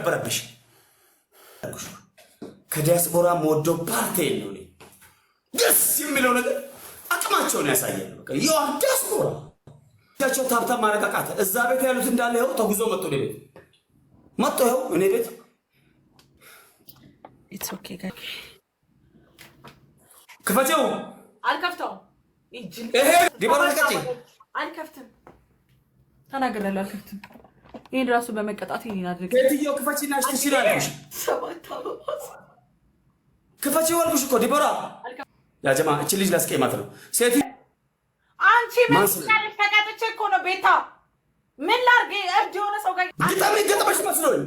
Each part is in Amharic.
ነበረብሽ ከዲያስፖራ ሞዶ ፓርቲ ነው ነው ደስ የሚለው ነገር አቅማቸውን ያሳያል በቃ ያ ዲያስፖራ ያቸው ታብታ ማረጋጋት እዛ ቤት ያሉት እንዳለ ይኸው ተጉዞ መጥቶ ነው ቤት መጥቶ ይኸው እኔ ቤት it's okay guys ክፈተው አልከፍተው እሄ ዲቦራ ከፈቴ አልከፍትም ተናገራለሁ አልከፍትም ይሄን ራሱ በመቀጣት ይሄን አድርገ ከትዮ ክፈቺና እሽትሽላለሽ ክፈቺው አልኩሽ እኮ ዲቦራ ያ ጀማ እቺ ልጅ ላስቀይማት ነው ሴት አንቺ ምን ተቀጥቼ እኮ ነው ቤታ ምን ላርግ እብድ የሆነ ሰው ጋር ግጣም ይገጠመሽ መስሎኝ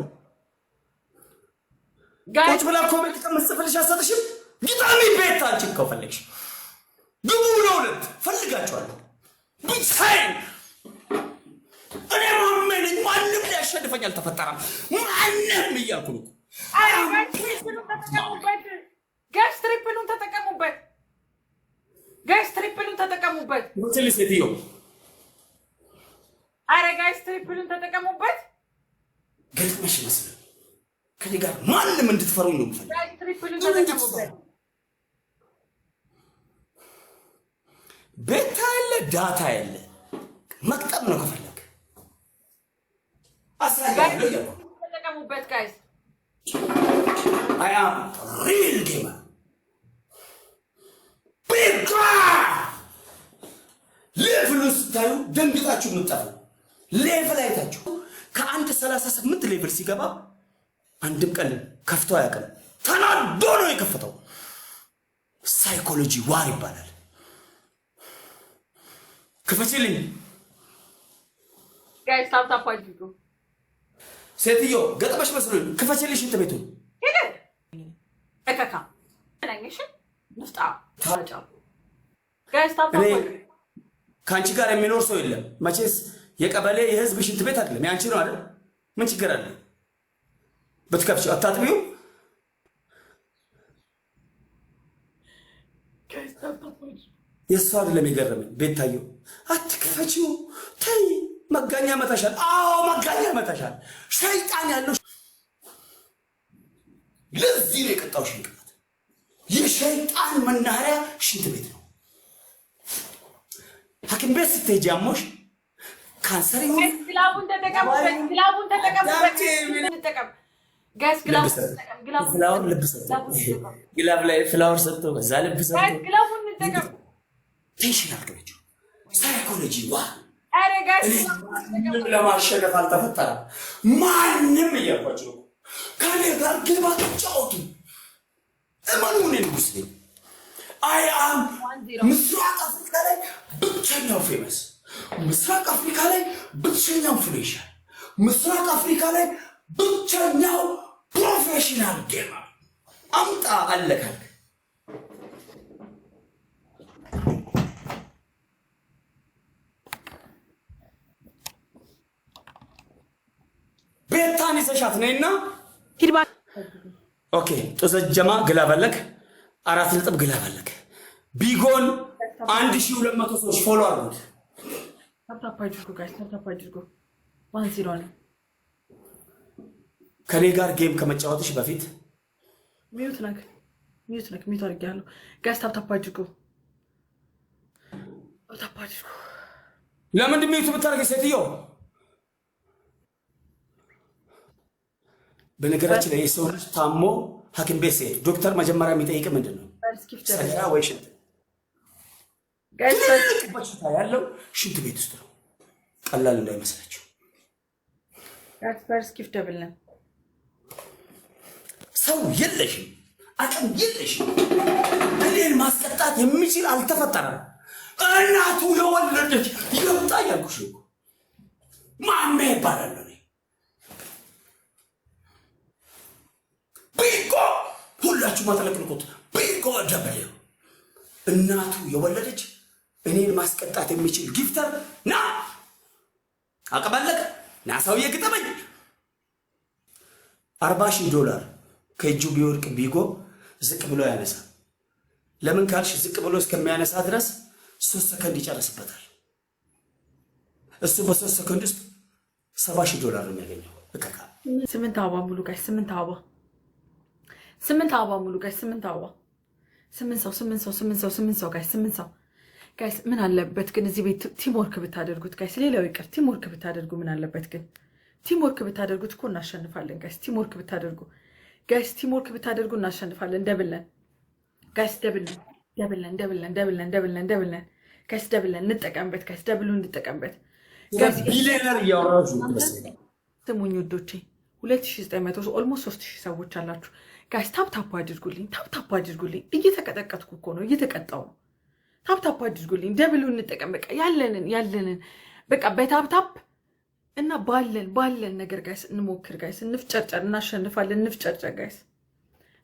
ጋይስ ብላ ኮሜንት ከመስፈልሽ አሰጥሽም ግጣም ቤታ አንቺ ከፈለግሽ ግቡ ለውለት ፈልጋቸዋለሁ ብቻዬን እኔ ማንም ሊያሸንፈኝ አልተፈጠረም ማንም እያልኩ ነው ጋይስ ትሪፕሉን ተጠቀሙበት ወጥሊ ሴትዮ አረ ጋይስ ትሪፕሉን ተጠቀሙበት ገጥመሽ መስሎኝ ከኔ ጋር ማንም እንድትፈሩኝ ነው የምፈልገው ጋይስ ትሪፕሉን ተጠቀሙበት ቤታ ያለ ዳታ ያለ መቅጠም ነው ከፈለክ አሳያለሁ ተጠቀሙበት ጋይስ I am real gamer ቤታ ሌቭል ስታዩ ደንግጣችሁ ምጣፉ ሌቭል አይታችሁ ከአንድ 38 ሌቭል ሲገባ አንድም ቀን ከፍቶ አያውቅም ተናዶ ነው የከፈተው ሳይኮሎጂ ዋር ይባላል ክፈችልኝ ጋይስ ታፕ አድርጉ ሴትዮ ገጠመሽ መስሎኝ ክፈችልሽ እንት ቤቱ ሄደ እከካ ለኝሽ ንፍጣ ታጫ ጋይስ ታፕ ካንቺ ጋር የሚኖር ሰው የለም መቼስ የቀበሌ የህዝብ ሽንት ቤት አይደለም ያንቺ ነው አይደል ምን ችግር አለ በትከፍቺው አታጥቢው ጋይስ ታፕ የሷ አይደለም የገረመኝ ቤታየው አትክፈቺው ተይ መጋኛ መታሻል አዎ መጋኛ መታሻል ሸይጣን ያለው ለዚህ ነው የቀጣው ሽንቅላት የሸይጣን መናኸሪያ ሽንት ቤት ነው ሐኪም ቤት ስትሄጂ አሞሽ ካንሰር ይሁን ግላቡን ተጠቀሙበት ጋይስ ግላቡን ተጠቀም ግላቡን ልብስ ግላብ ላይ ፍላወር ሰጥቶ በዛ ልብስ ጋይስ ግላቡን ተጠቀም ቴንሽን አድርገው ሳይኮሎጂ ዋ አረ ጋይስ ለማሸነፍ አልተፈጠረም ማንም እያልኳቸው ከኔ ጋር ግባ ተጫወቱ እማኑን ንጉስ ነኝ አይ አም ምስራቅ አፍሪካ ላይ ብቸኛው ፌመስ ምስራቅ አፍሪካ ላይ ብቸኛው ፍሬሽን ምስራቅ አፍሪካ ላይ ብቸኛው ፕሮፌሽናል ጌመር አምጣ አለካል ቤታን ይሰሻት ነይና ሂድባ ኦኬ ጦዘጀማ ግላበለክ 4 ነጥብ ግላበለክ ቢጎን 1200 ሰዎች ፎሎ አድርጉት ታፕ አድርጉ ጋይስ ታፕ አድርጉ 1-0 ነው ከኔ ጋር ጌም ከመጫወትሽ በፊት ሚዩት አድርጊያለሁ ጋይስ ታፕ አድርጉ ለምንድን ነው ዩቲዩብ ታርገ ሴትዮ በነገራችን ላይ የሰው ልጅ ታሞ ሐኪም ቤት ሲሄድ ዶክተር መጀመሪያ የሚጠይቅ ምንድነው ሰገራ ወይ ሽንት ጋይስ በሽታ ያለው ሽንት ቤት ውስጥ ነው ቀላል እንዳይመስላችሁ ጋይስ ፈርስት ጊፍት ደብል ነው ሰው የለሽም አቅም የለሽም እኔን ማስቀጣት የሚችል አልተፈጠረም እናቱ የወለደች ይወጣ ያልኩሽ ማሜ ይባላል ቢጎ ሁላችሁ ማተለቅልቁት ቢጎ ደበለ እናቱ የወለደች እኔን ማስቀጣት የሚችል ጊፍተር ና አቀበለክ ና ሰውዬ ግጠመኝ $40,000 ከእጁ ቢወርቅ ቢጎ ዝቅ ብሎ ያነሳ ለምን ካልሽ ዝቅ ብሎ እስከሚያነሳ ድረስ 3 ሰከንድ ይጨርስበታል እሱ በ3 ሰከንድ ውስጥ $70,000 ነው የሚያገኘው 8 አበባ ሙሉ ጋይስ 8 አበባ 8 አበባ ሙሉ ጋይስ 8 አበባ 8 ሰው ጋይስ 8 ሰው ጋይስ ምን አለበት ግን እዚህ ቤት ቲም ወርክ ብታደርጉት ጋይስ ሌላው ይቀር ቲም ወርክ ብታደርጉ ምን አለበት ግን ቲም ወርክ ብታደርጉት እኮ እናሸንፋለን ጋይስ ቲም ወርክ ብታደርጉ ጋይስ ቲም ወርክ ብታደርጉ እናሸንፋለን ደብለን ጋይስ ደብለን ጋይስ ደብለን እንጠቀምበት ጋይስ ደብሉ እንጠቀምበት ጋይስ ቢሊየነር እያወራችሁ ስሙኝ ውዶቼ 2900 ኦልሞስት 3000 ሰዎች አላችሁ ጋይስ ታፕ አድርጉልኝ እየተቀጠቀጥኩ እኮ ነው እየተቀጣው ነው ታፕ አድርጉልኝ ደብሉ እንጠቀም በቃ ያለንን በቃ በታፕ እና ባለን ነገር ጋይስ እንሞክር ጋይስ እንፍጨርጨር እናሸንፋለን እንፍጨርጨር ጋይስ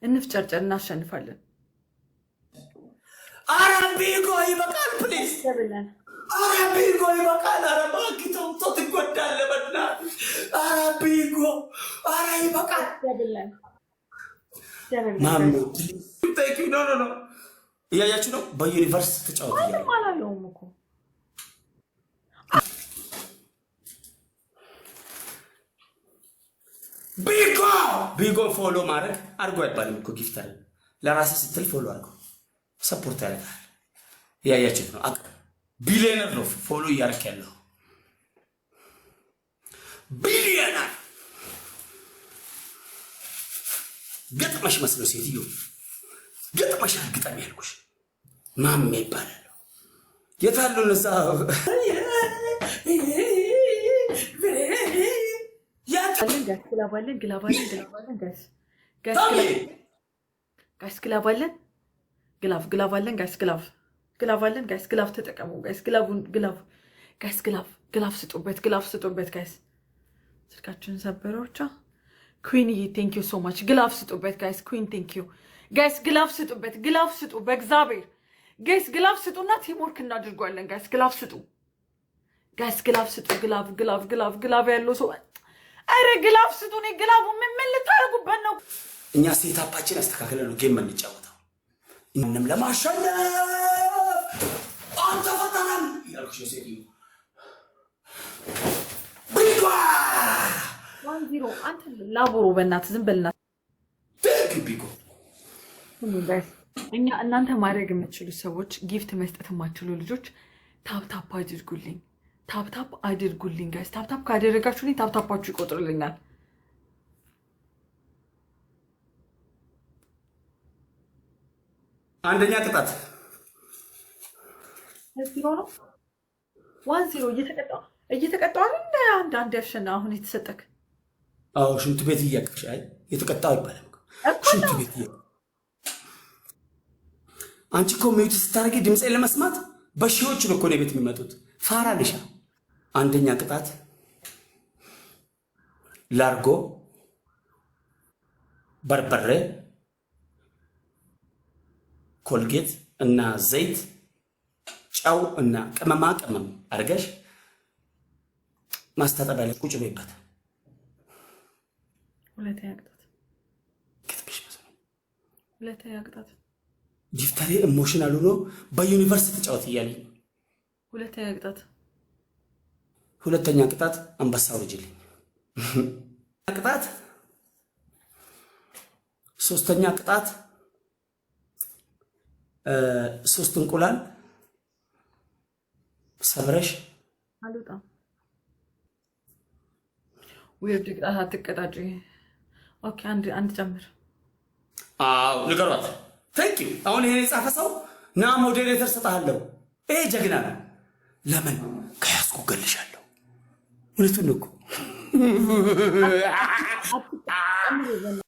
እንፍጨርጨር እናሸንፋለን አረቢጎ ይበቃል ፕሊዝ ደብለን አረቢጎ ይበቃል አረባኪተው ተጎዳለ በእናትህ አረቢጎ አረ ይበቃል ደብለን ማሙ ቴንክ ዩ ኖ እያያችሁ ነው በዩኒቨርስ ተጫወቱ ማላለውም እኮ ቢጎ ፎሎ ማድረግ አድርጎ አይባልም እኮ ጊፍተር ለራስህ ስትል ፎሎ አድርጎ ሰፖርት ያደርጋል እያያችሁት ነው ቢሊየነር ነው ፎሎ እያደረክ ያለው ቢሊየነር ገጥመሽ መስሎ ሴትዮ ገጥመሽ ግጠም ያልኩሽ ማሜ ይባላል የታሉ እነዛ ግላባለን ጋይስ ግላፍ ተጠቀሙ ጋይስ ግላፍ ስጡበት ጋይስ ስልካችንን ሰበሮቻ ኩዊንዬ ቴንክ ዩ ሶ ማች ግላፍ ስጡበት ጋይስ ኩዊን ቴንክ ዩ ጋይስ ግላፍ ስጡ በእግዚአብሔር ጋይስ ግላፍ ስጡና ቲምወርክ እናድርጓለን ጋይስ ግላፍ ስጡ ጋይስ ግላፍ ስጡ ግላፍ ያለው ሰው አረ ግላፍ ስጡ ነው ግላፉ ምን ልታረጉበት ነው እኛ ሴታፓችን አስተካክለን ነው ጌም እንጫወተው ምንም ለማሸነፍ አንተ ፈተናን ያልኩሽ ሴትዮ ቢጓ 10 አንተ ላቦሮ በእናትህ ዝም በልና ቢጎ ጋይስ እኛ እናንተ ማድረግ የምትችሉ ሰዎች ጊፍት መስጠት የማትችሉ ልጆች ታፕ አድርጉልኝ ጋይስ ታፕ ካደረጋችሁልኝ ታፕታፓችሁ ይቆጥርልኛል አንደኛ ቅጣት 10 እየተቀጣው እንደ አንድ ያሸና አሁን የተሰጠክ ሽንት ቤት እያቀሽ አይ የተቀጣው ይባላል ሽንት ቤት አንቺ እኮ ሚውት ስታረጊ ድምጼን ለመስማት በሺዎች ነው እኮ ነው ቤት የሚመጡት ፋራ ልሻ አንደኛ ቅጣት ላርጎ በርበሬ ኮልጌት እና ዘይት ጫው እና ቅመማ ቅመም አድርገሽ ማስታጠቢያ ላይ ቁጭ በይበት ሁለተኛ ቅጣት ጊፍተሬ ኢሞሽናል ሆኖ በዩኒቨርሲቲ ተጫወት እያለኝ ሁለተኛ ቅጣት አንበሳው ልጅልኝ ቅጣት ሶስተኛ ቅጣት 3 እንቁላል ሰብረሽ አልወጣም ወይድ ቅጣት አትቀጣጪ ኦኬ አንድ ጨምር ንገሯት ቴንክ ዩ አሁን ይሄ የጻፈ ሰው ና ሞዴሬተር ሰጣለሁ ይሄ ጀግና ነው ለምን ከያዝኩ ገልሻለሁ እውነቱን እኮ